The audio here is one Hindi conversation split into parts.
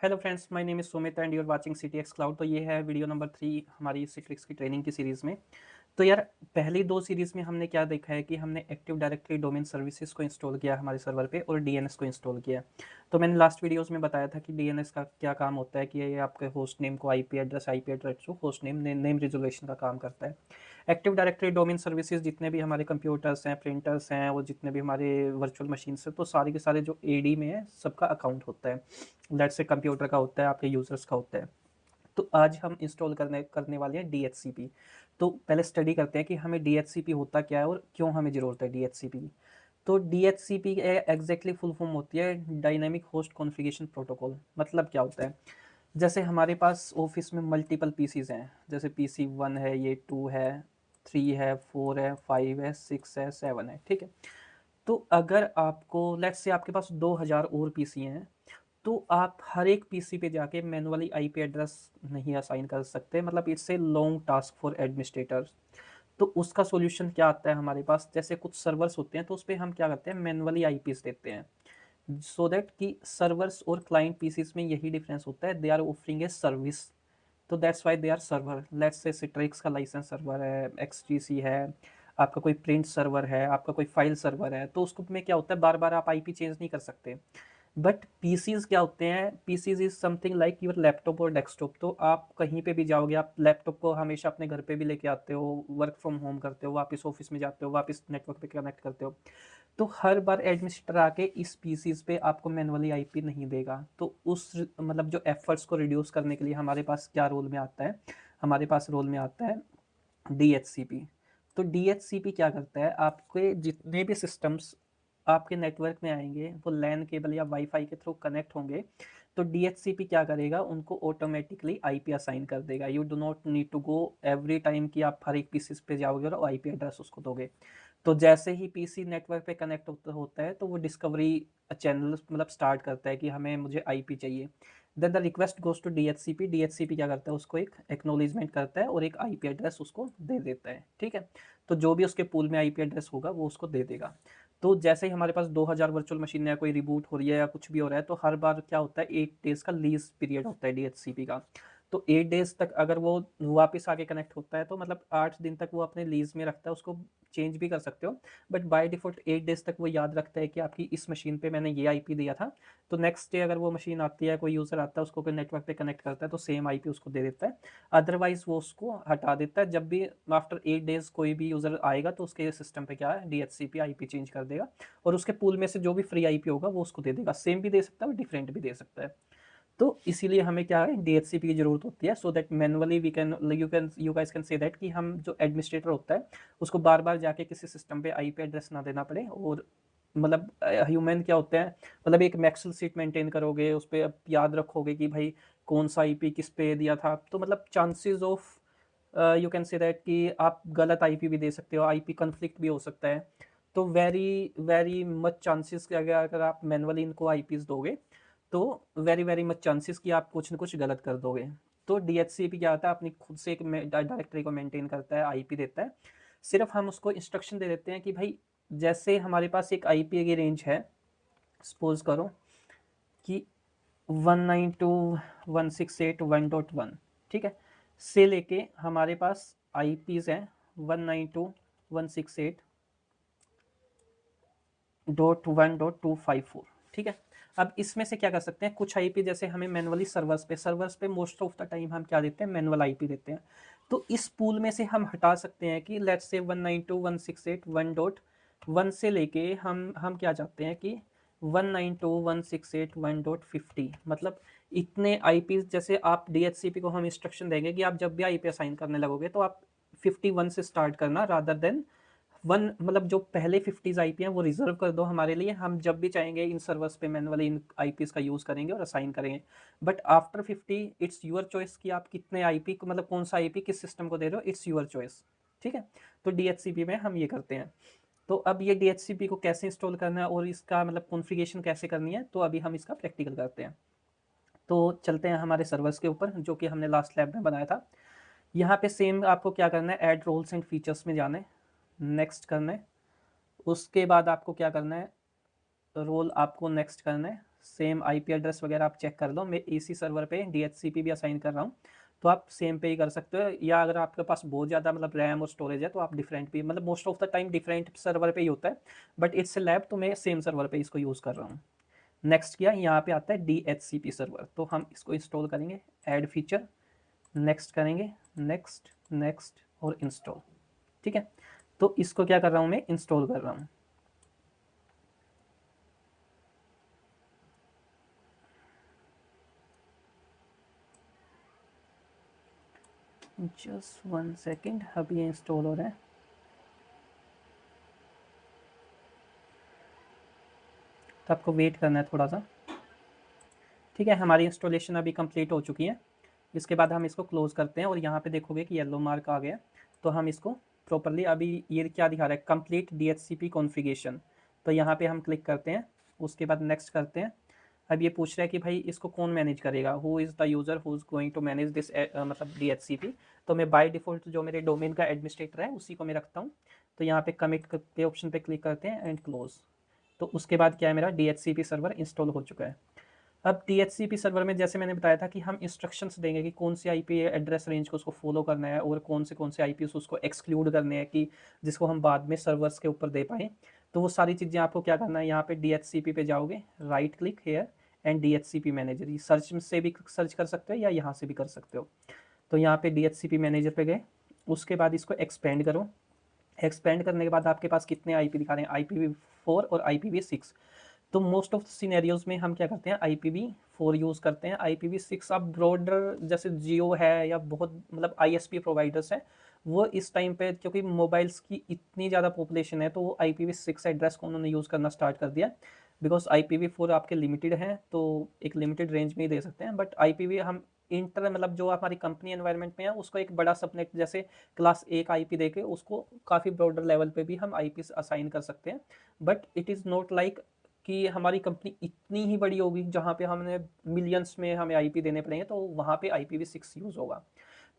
Hello friends, my name is Sumit and you are watching CTX cloud. तो ये है वीडियो नंबर 3 हमारी सिटीएक्स की ट्रेनिंग की सीरीज़ में। तो यार, पहली 2 सीरीज़ में हमने क्या देखा है कि हमने एक्टिव डायरेक्टरी डोमेन सर्विसेज को इंस्टॉल किया हमारे सर्वर पे और डीएनएस को इंस्टॉल किया। तो मैंने लास्ट वीडियोस में बताया था कि डीएनएस का क्या काम होता है, कि ये आपके होस्ट नेम को आईपी एड्रेस को होस्ट नेम नेम रिजोल्यूशन का काम करता है। एक्टिव डायरेक्टरी डोमेन सर्विसेज जितने भी हमारे कंप्यूटर्स हैं, प्रिंटर्स हैं और जितने भी हमारे वर्चुअल मशीन्स हैं, तो सारे के सारे जो एडी में है सबका अकाउंट होता है। लेट्स से कंप्यूटर का होता है, आपके यूजर्स का होता है। तो आज हम इंस्टॉल करने करने वाले हैं डीएचसीपी। तो पहले स्टडी करते हैं कि हमें डीएचसीपी होता क्या है और क्यों हमें ज़रूरत है डीएचसीपी की। तो डीएचसीपी एग्जैक्टली फुल फॉर्म होती है डायनामिक होस्ट कॉन्फ़िगरेशन प्रोटोकॉल। मतलब क्या होता है, जैसे हमारे पास ऑफिस में मल्टीपल पीसीज हैं, जैसे पीसी 1 है, ये 2 है, 3 है, 4 है, 5 है, 6 है, 7 है, ठीक है। तो अगर आपको लेट्स से आपके पास 2000 और पीसी हैं, तो आप हर एक पीसी पे जाके मैनुअली आईपी एड्रेस नहीं असाइन कर सकते। मतलब it's a long task for administrators. तो उसका सॉल्यूशन क्या आता है हमारे पास, जैसे कुछ सर्वर्स होते हैं तो उस पर हम क्या करते हैं, मैनुअली आईपीस देते हैं। सो दैट कि सर्वर्स और क्लाइंट पीसीस में यही डिफरेंस होता है, they are offering a service. तो that's why they are server. Let's say Citrix का लाइसेंस सर्वर है, एक्सजीसी है, आपका कोई प्रिंट सर्वर है, आपका कोई फाइल सर्वर है, तो उसको में क्या होता है, बार बार आप आईपी चेंज नहीं कर सकते। बट पीसीज क्या होते हैं, PCs is something like your laptop और डेस्कटॉप। तो आप कहीं पे भी जाओगे, आप लैपटॉप को हमेशा अपने घर पे भी लेके आते हो, वर्क फ्रॉम होम करते हो, वापस ऑफिस में जाते हो, वापस नेटवर्क पे कनेक्ट करते हो। तो हर बार एडमिनिस्ट्रेटर आके इस पीसीज पे आपको मैनुअली आईपी नहीं देगा। तो उस मतलब जो एफर्ट्स को रिड्यूस करने के लिए हमारे पास क्या रोल में आता है, हमारे पास रोल में आता है डीएचसीपी। तो डीएचसीपी क्या करता है, आपके जितने भी सिस्टम्स आपके नेटवर्क में आएंगे वो लैन केबल या वाईफाई के थ्रू कनेक्ट होंगे। तो डीएचसीपी क्या करेगा, उनको ऑटोमेटिकली आईपी असाइन कर देगा। You do not need to go every time कि आप हर एक पीसी पे जाओगे और आईपी एड्रेस उसको दोगे। तो जैसे ही पीसी नेटवर्क पे कनेक्ट होता है तो वो डिस्कवरी चैनल मतलब स्टार्ट करता है कि हमें मुझे आईपी चाहिए। Then the request goes to DHCP. DHCP क्या करता है, उसको एक एक्नॉलेजमेंट करता है और एक आईपी एड्रेस उसको दे देता है, ठीक है। तो जो भी उसके पूल में आईपी एड्रेस होगा वो उसको दे देगा। तो जैसे ही हमारे पास 2000 वर्चुअल मशीन या कोई रिबूट हो रही है या कुछ भी हो रहा है, तो हर बार क्या होता है, 8 डेज का लीज पीरियड होता है डीएचसीपी का। तो 8 डेज तक अगर वो वापस आके कनेक्ट होता है तो मतलब 8 दिन तक वो अपने लीज में रखता है, उसको चेंज भी कर सकते हो। बट बाय डिफॉल्ट 8 डेज तक वो याद रखता है कि आपकी इस मशीन पे मैंने ये आईपी दिया था। तो नेक्स्ट डे अगर वो मशीन आती है, कोई यूज़र आता है, उसको कोई नेटवर्क पे कनेक्ट करता है, तो सेम आईपी उसको दे देता है। अदरवाइज वो उसको हटा देता है। जब भी आफ्टर 8 डेज कोई भी यूज़र आएगा तो उसके सिस्टम पे क्या है, डीएचसीपी आईपी चेंज कर देगा और उसके पूल में से जो भी फ्री आईपी होगा वो उसको दे देगा। सेम भी दे सकता है और डिफरेंट भी दे सकता है। तो इसीलिए हमें क्या है, डीएचसीपी की जरूरत होती है, so that manually we can you guys can say that कि हम जो एडमिनिस्ट्रेटर होता है उसको बार बार जाके किसी सिस्टम पे आईपी एड्रेस ना देना पड़े। और मतलब ह्यूमन क्या होते हैं, मतलब एक मैक्सल सीट मेंटेन करोगे, उस पर याद रखोगे कि भाई कौन सा आईपी किस पे दिया था, तो मतलब chances of you can say that कि आप गलत आईपी भी दे सकते हो, आईपी कन्फ्लिक्ट भी हो सकता है। तो वेरी वेरी मच चांसेस कि अगर आप मैनुअली इनको आईपीज दोगे तो वेरी वेरी मच चांसेस कि आप कुछ ना कुछ गलत कर दोगे। तो डीएचसीपी क्या होता है, अपनी खुद से एक डायरेक्टरी को मेंटेन करता है, आईपी देता है। सिर्फ हम उसको इंस्ट्रक्शन दे देते हैं कि भाई जैसे हमारे पास एक आईपी की रेंज है, सपोज करो कि 192.168.1.1, ठीक है, से लेके हमारे पास आईपीज हैं 192.168.1.254, ठीक है। अब इसमें से क्या कर सकते हैं, कुछ आईपी जैसे हमें मैनुअली सर्वर्स पे मोस्ट ऑफ द टाइम हम क्या देते हैं, मैनुअल आईपी देते हैं। तो इस पूल में से हम हटा सकते हैं कि लेट्स से 192.168.1.1 से लेके हम क्या चाहते हैं कि 192.168.1.50, मतलब इतने आईपी। जैसे आप डीएचसीपी को हम इंस्ट्रक्शन देंगे कि आप जब भी आईपी असाइन करने लगोगे तो आप 51 से स्टार्ट करना, रादर देन 1। मतलब जो पहले 50 आईपी हैं वो रिजर्व कर दो हमारे लिए, हम जब भी चाहेंगे इन सर्वर्स पे मैनुअली इन आईपीस का यूज़ करेंगे और असाइन करेंगे। But after 50 it's your choice कि आप कितने आईपी को, मतलब कौन सा आईपी किस सिस्टम को दे रहे हो, इट्स यूर चॉइस, ठीक है। तो डीएचसीपी में हम ये करते हैं। तो अब ये डीएचसीपी को कैसे इंस्टॉल करना है और इसका मतलब कॉन्फ़िगरेशन कैसे करनी है, तो अभी हम इसका प्रैक्टिकल करते हैं। तो चलते हैं हमारे सर्वर्स के ऊपर जो कि हमने लास्ट लैब में बनाया था। यहाँ पे सेम आपको क्या करना है, ऐड रोल्स एंड फीचर्स में जाना है, नेक्स्ट करना है। उसके बाद आपको क्या करना है, रोल आपको नेक्स्ट करना है, सेम आईपी एड्रेस वगैरह आप चेक कर लो। मैं इसी सर्वर पे DHCP भी असाइन कर रहा हूँ, तो आप सेम पे ही कर सकते हो। या अगर आपके पास बहुत ज़्यादा मतलब रैम और स्टोरेज है तो आप डिफरेंट भी, मतलब most of the time different server पे ही होता है, बट इट्स लैब तो मैं सेम सर्वर पे इसको यूज़ कर रहा हूँ। नेक्स्ट किया, यहाँ पे आता है DHCP सर्वर, तो हम इसको इंस्टॉल करेंगे, ऐड फीचर, नेक्स्ट करेंगे, नेक्स्ट नेक्स्ट और इंस्टॉल। ठीक है, तो इसको क्या कर रहा हूँ मैं, इंस्टॉल कर रहा हूँ। जस्ट 1 सेकेंड, अभी ये इंस्टॉल हो रहा है। तो आपको वेट करना है थोड़ा सा। ठीक है, हमारी इंस्टॉलेशन अभी कंप्लीट हो चुकी है। इसके बाद हम इसको क्लोज करते हैं और यहाँ पे देखोगे कि येलो मार्क आ गया। तो हम इसको प्रॉपरली, अभी ये क्या दिखा रहा है, कंप्लीट DHCP कॉन्फ़िगरेशन, तो यहाँ पे हम क्लिक करते हैं। उसके बाद नेक्स्ट करते हैं। अब ये पूछ रहा है कि भाई इसको कौन मैनेज करेगा, who is the user who is going to manage this मतलब DHCP। तो मैं बाय डिफ़ॉल्ट जो मेरे डोमेन का एडमिनिस्ट्रेटर है उसी को मैं रखता हूँ। तो यहाँ पे कमिट के ऑप्शन पे क्लिक करते हैं एंड क्लोज। तो उसके बाद क्या है, मेरा DHCP सर्वर इंस्टॉल हो चुका है। अब DHCP सर्वर में जैसे मैंने बताया था कि हम इंस्ट्रक्शंस देंगे कि कौन सी आईपी एड्रेस रेंज को उसको फॉलो करना है और कौन से आईपी उसको एक्सक्लूड करने हैं कि जिसको हम बाद में सर्वर्स के ऊपर दे पाएँ। तो वो सारी चीज़ें आपको क्या करना है, यहाँ पे DHCP पे जाओगे, right click here and DHCP manager, ये सर्च से भी सर्च कर सकते हो या यहाँ से भी कर सकते हो। तो यहाँ पे DHCP मैनेजर पे गए, उसके बाद इसको एक्सपेंड करो। एक्सपेंड करने के बाद आपके पास कितने आईपी दिखा रहे हैं, IPv4 और IPv6। तो मोस्ट ऑफ सिनेरियोज में हम क्या करते हैं, IPv4 यूज़ करते हैं। IPv6 अब ब्रॉडर जैसे जियो है या बहुत मतलब ISP प्रोवाइडर्स हैं, वो इस टाइम पे क्योंकि मोबाइल्स की इतनी ज़्यादा पॉपुलेशन है तो वो IPv6 एड्रेस को उन्होंने यूज़ करना स्टार्ट कर दिया। बिकॉज IPv4 आपके लिमिटेड हैं तो एक लिमिटेड रेंज में ही दे सकते हैं, बट IPv हम इंटर मतलब जो हमारी कंपनी एनवायरनमेंट में है उसको एक बड़ा सबनेट जैसे क्लास 1 IP देके उसको काफ़ी ब्रॉडर लेवल पे भी हम IP असाइन कर सकते हैं। But it is not like कि हमारी कंपनी इतनी ही बड़ी होगी जहाँ पे हमने मिलियंस में हमें आईपी देने पड़ेंगे, तो वहाँ पे IPv6 यूज़ होगा।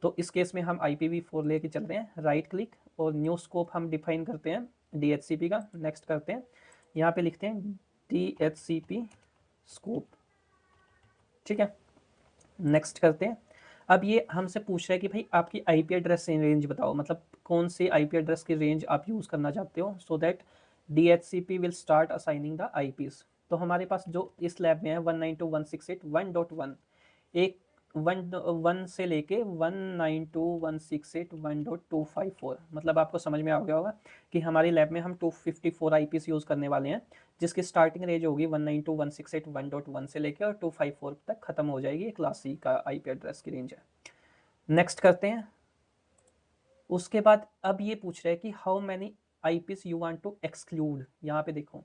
तो इस केस में हम IPv4 लेके चलते हैं, राइट क्लिक और न्यू स्कोप हम डिफाइन करते हैं DHCP का, नेक्स्ट करते हैं, यहाँ पे लिखते हैं DHCP स्कोप। ठीक है, नेक्स्ट करते हैं। अब ये हमसे पूछ रहा है कि भाई आपकी IP एड्रेस रेंज बताओ, मतलब कौन से IP एड्रेस की रेंज आप यूज़ करना चाहते हो so that DHCP will start assigning the IPs। तो हमारे पास जो इस लैब में है 192.168.1.1, एक 1 से लेके 192.168.1.254, मतलब आपको समझ में आ गया होगा कि हमारी लैब में हम 254 IPs यूज़ करने वाले हैं, जिसकी स्टार्टिंग रेंज होगी 192.168.1.1 से लेके और 254 तक खत्म हो जाएगी। ये क्लास C का IP एड्रेस की रेंज है। नेक्स्ट करते हैं। उसके बाद अब ये पूछ रहे हैं कि how many IPs you want to exclude. यहाँ पे देखो,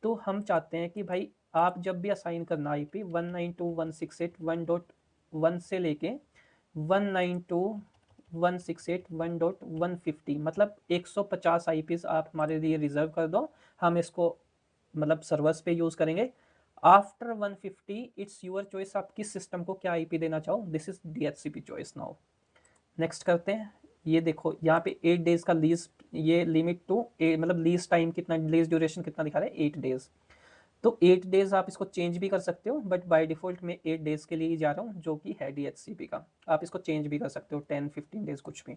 तो हम चाहते हैं कि भाई आप जब भी असाइन करना IP 192.168.1.1 से लेके 192.168.1.150, मतलब 150 IPs आप हमारे लिए रिजर्व कर दो, हम इसको मतलब सर्वर्स पे यूज़ करेंगे। आफ्टर 150 इट्स योर चॉइस, आप किस सिस्टम को क्या IP देना चाहो, this is DHCP choice now. Next करते हैं। ये देखो यहाँ पे 8 डेज का लीज, ये लिमिट टू मतलब लीज टाइम कितना, लीज ड्यूरेशन कितना दिखा रहा है, 8 डेज। तो 8 डेज आप इसको चेंज भी कर सकते हो, बट बाय डिफॉल्ट मैं 8 डेज के लिए ही जा रहा हूँ जो कि है DHCP का। आप इसको चेंज भी कर सकते हो 10-15 डेज कुछ भी।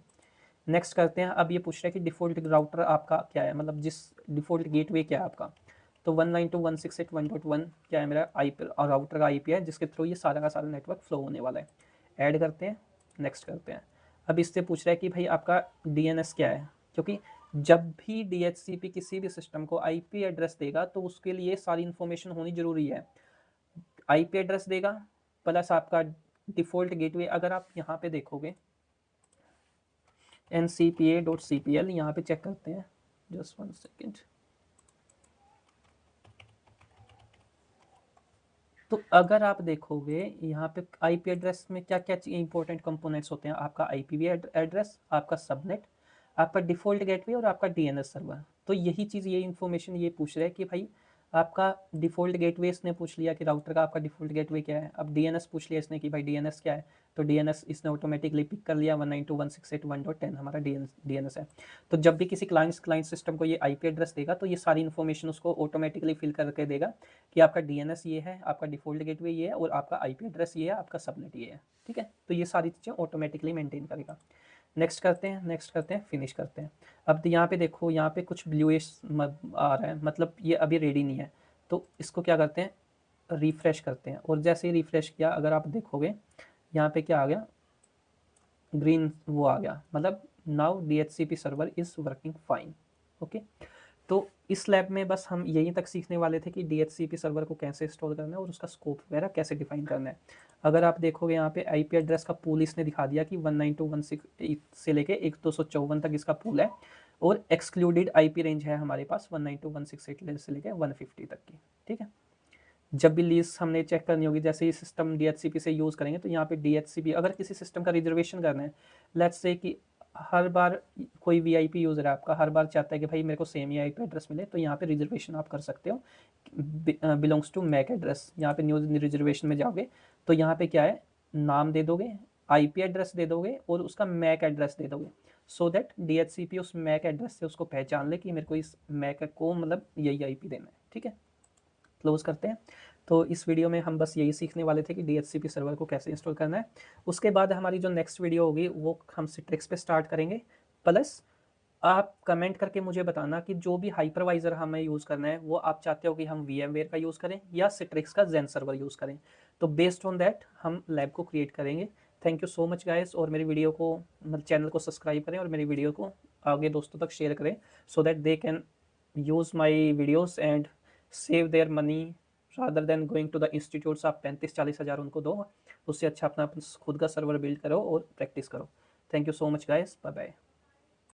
नेक्स्ट करते हैं। अब ये पूछ रहा है कि डिफ़ॉल्ट राउटर आपका क्या है, मतलब जिस डिफ़ॉल्ट गेटवे क्या है आपका। तो 192.168.1.1 क्या है, मेरा IP राउटर का IP है जिसके थ्रू ये सारा का सारा नेटवर्क फ्लो होने वाला है। ऐड करते हैं, नेक्स्ट करते हैं। अब इससे पूछ रहा है कि भाई आपका DNS क्या है, क्योंकि जब भी DHCP किसी भी सिस्टम को IP एड्रेस देगा तो उसके लिए सारी इन्फॉर्मेशन होनी जरूरी है। IP एड्रेस देगा प्लस आपका डिफ़ॉल्ट गेटवे। अगर आप यहाँ पे देखोगे ncpa.cpl, यहाँ पे चेक करते हैं, जस्ट 1 सेकेंड। तो अगर आप देखोगे यहाँ पे IP एड्रेस में क्या क्या इंपॉर्टेंट कंपोनेंट्स होते हैं, आपका IPv एड्रेस, आपका सबनेट, आपका डिफ़ॉल्ट गेटवे और आपका DNS सर्वर। तो यही चीज़, ये इन्फॉर्मेशन ये पूछ रहे हैं कि भाई आपका डिफ़ॉल्ट गेटवे इसने पूछ लिया कि राउटर का आपका डिफ़ॉल्ट गेटवे क्या है। अब डीएनएस पूछ लिया इसने कि भाई डीएनएस क्या है, तो डीएनएस इसने ऑटोमेटिकली पिक कर लिया 192.168.1.10 हमारा डीएनएस है। तो जब भी किसी क्लाइंट सिस्टम को ये आईपी एड्रेस देगा तो ये सारी इन्फॉर्मेशन उसको ऑटोमेटिकली फिल करके देगा कि आपका डीएनएस ये है, आपका डिफ़ॉल्ट गेटवे ये है और आपका आईपी एड्रेस ये है, आपका सबनेट ये है। ठीक है, तो ये सारी चीज़ें ऑटोमेटिकली मेंटेन करेगा। नेक्स्ट करते हैं, फिनिश करते हैं। अब यहाँ पे देखो, यहाँ पे कुछ ब्लूइश आ रहा है, मतलब ये अभी रेडी नहीं है। तो इसको क्या करते हैं, रिफ्रेश करते हैं। और जैसे ही रिफ्रेश किया, अगर आप देखोगे यहाँ पे क्या आ गया, ग्रीन वो आ गया, मतलब now DHCP server is working fine. Okay, तो इस लैब में बस हम यहीं तक सीखने वाले थे कि DHCP सर्वर को कैसे इंस्टॉल करना है और उसका स्कोप वगैरह कैसे डिफाइन करना है। अगर आप देखोगे यहाँ पे आईपी एड्रेस का पूल इसने दिखा दिया कि 192.168 से लेके 1254 तक इसका पूल है, और एक्सक्लूडेड आईपी रेंज है हमारे पास 192.168 से लेके 150 तक की। ठीक है, जब भी लीज हमने चेक करनी होगी, जैसे ही सिस्टम DHCP से यूज़ करेंगे, तो यहाँ पे DHCP अगर किसी सिस्टम का रिजर्वेशन करना है, लेट्स से कि हर बार कोई VIP यूज़र है आपका, हर बार चाहता है कि भाई मेरे को सेम ही IP एड्रेस मिले, तो यहाँ पे रिजर्वेशन आप कर सकते हो, बिलोंग्स टू मैक एड्रेस। यहाँ पे न्यू रिजर्वेशन में जाओगे तो यहाँ पे क्या है, नाम दे दोगे, IP एड्रेस दे दोगे और उसका मैक एड्रेस दे दोगे, सो दैट DHCP उस मैक एड्रेस से उसको पहचान ले कि मेरे को इस मैक को मतलब यही IP देना है। ठीक है, क्लोज करते हैं। तो इस वीडियो में हम बस यही सीखने वाले थे कि DHCP सर्वर को कैसे इंस्टॉल करना है। उसके बाद हमारी जो नेक्स्ट वीडियो होगी वो हम सिट्रिक्स पे स्टार्ट करेंगे। प्लस आप कमेंट करके मुझे बताना कि जो भी हाइपरवाइज़र हमें यूज़ करना है वो आप चाहते हो कि हम VMware का यूज़ करें या सिट्रिक्स का जेन सर्वर यूज़ करें। तो बेस्ड ऑन दैट हम लैब को क्रिएट करेंगे। Thank you so much guys, और मेरी वीडियो को मतलब चैनल को सब्सक्राइब करें और मेरी वीडियो को आगे दोस्तों तक शेयर करें, so that they can use my videos and save their money rather than going to the institutes. आप 35-40 हज़ार उनको दो, उससे अच्छा अपना खुद का सर्वर बिल्ड करो और प्रैक्टिस करो। Thank you so much guys, bye bye.